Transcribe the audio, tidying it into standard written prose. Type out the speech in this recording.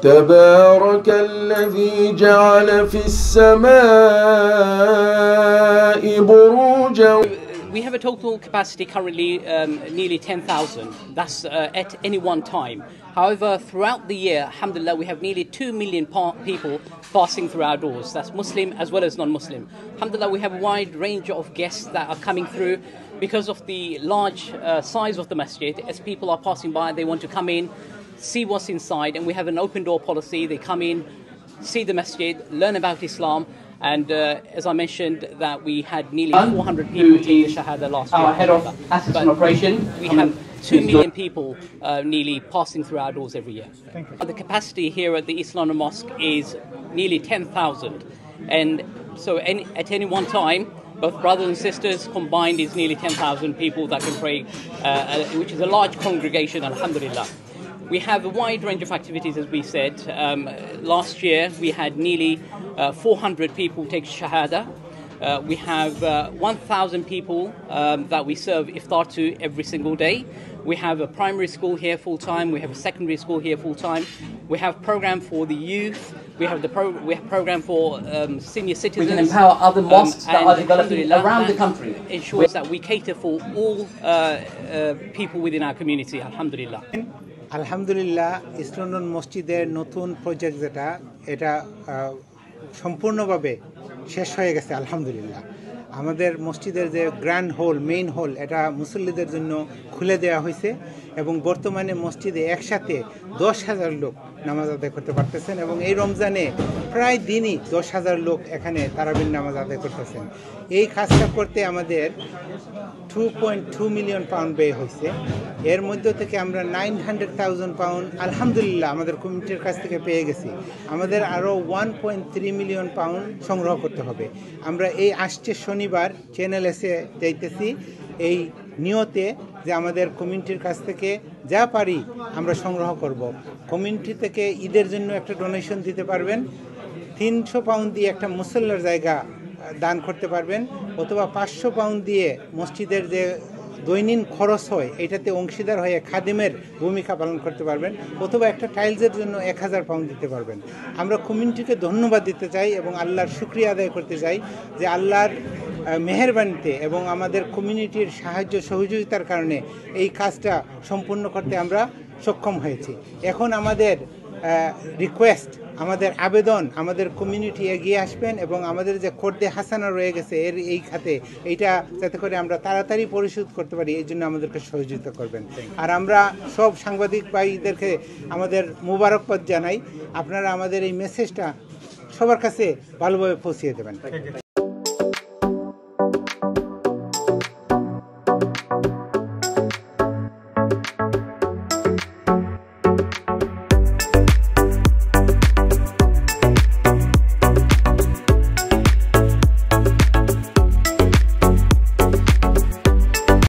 تبارك الذي جعل في السماء بروجا. We have a total capacity currently nearly 10,000. That's at any one time. However, throughout the year, alhamdulillah, we have nearly 2 million people passing through our doors. That's Muslim as well as non-Muslim. Alhamdulillah, we have a wide range of guests that are coming through because of the large size of the masjid. As people are passing by, they want to come in, see what's inside, and we have an open door policy. They come in, see the masjid, learn about Islam. And as I mentioned, that we had nearly 400 people take the Shahada last year. Our head of assets and operation. We have 2 million people nearly passing through our doors every year. Thank you. The capacity here at the East London Mosque is nearly 10,000. And so at any one time, both brothers and sisters combined is nearly 10,000 people that can pray, which is a large congregation, alhamdulillah. We have a wide range of activities, as we said. Last year, we had nearly 400 people take Shahada. We have 1,000 people that we serve iftar to every single day. We have a primary school here full-time. We have a secondary school here full-time. We have a program for the youth. We have program for senior citizens. We can empower other mosques that are developing around the country. Ensures that we cater for all people within our community, alhamdulillah. আলহামদুলিল্লাহ east London মসজিদের নতুন project এটা সম্পূর্ণভাবে শেষ হয়ে গেছে আলহামদুলিল্লাহ। আমাদের মসজিদের যে গ্র্যান্ড হল মেইন হল এটা মুসল্লিদের জন্য খুলে দেওয়া হয়েছে এবং বর্তমানে মসজিদে একসাথে 10,000 লোক নামাজ আদায় করতে পারতেছেন এবং এই রমজানে প্রায় দিনই 10,000 লোক এখানে তারাবির নামাজ আদায় করতেছেন। এই কাজটা করতে আমাদের 2.2 মিলিয়ন পাউন্ড ব্যয় হয়েছে। এর মধ্যে থেকে আমরা 900,000 পাউন্ড আলহামদুলিল্লাহ আমাদের কমিটির কাছ থেকে পেয়ে গেছি। আমাদের আরও 1.3 মিলিয়ন পাউন্ড সংগ্রহ করতে হবে। আমরা এই আসছে শনিবার চ্যানেল এসে যাইতেছি এই নিয়তে যে আমাদের কমিউনিটির কাছ থেকে যা পারি আমরা সংগ্রহ করব। কমিউনিটি থেকে ঈদের জন্য একটা ডোনেশন দিতে পারবেন, 300 পাউন্ড দিয়ে একটা মুসল্লার জায়গা দান করতে পারবেন, অথবা 500 পাউন্ড দিয়ে মসজিদের যে দৈনিক খরচ হয় এটাতে অংশীদার হয়ে খাদিমের ভূমিকা পালন করতে পারবেন, অথবা একটা টাইলসের জন্য 1000 পাউন্ড দিতে পারবেন। আমরা কমিউনিটিকে ধন্যবাদ দিতে চাই এবং আল্লাহর শুকরিয়া আদায় করতে চাই যে আল্লাহর মেহেরবানিতে এবং আমাদের কমিউনিটির সাহায্য সহযোগিতার কারণে এই কাজটা সম্পূর্ণ করতে আমরা সক্ষম হয়েছি। এখন আমাদের রিকোয়েস্ট, আমাদের আবেদন, আমাদের কমিউনিটি এগিয়ে আসবেন এবং আমাদের যে কর্দে হাসানা রয়ে গেছে এই খাতে এইটা যাতে করে আমরা তাড়াতাড়ি পরিশোধ করতে পারি এই জন্য আমাদেরকে সহযোগিতা করবেন। আর আমরা সব সাংবাদিক ভাইদেরকে আমাদের মুবারকবাদ জানাই, আপনারা আমাদের এই মেসেজটা সবার কাছে ভালোভাবে পৌঁছিয়ে দেবেন।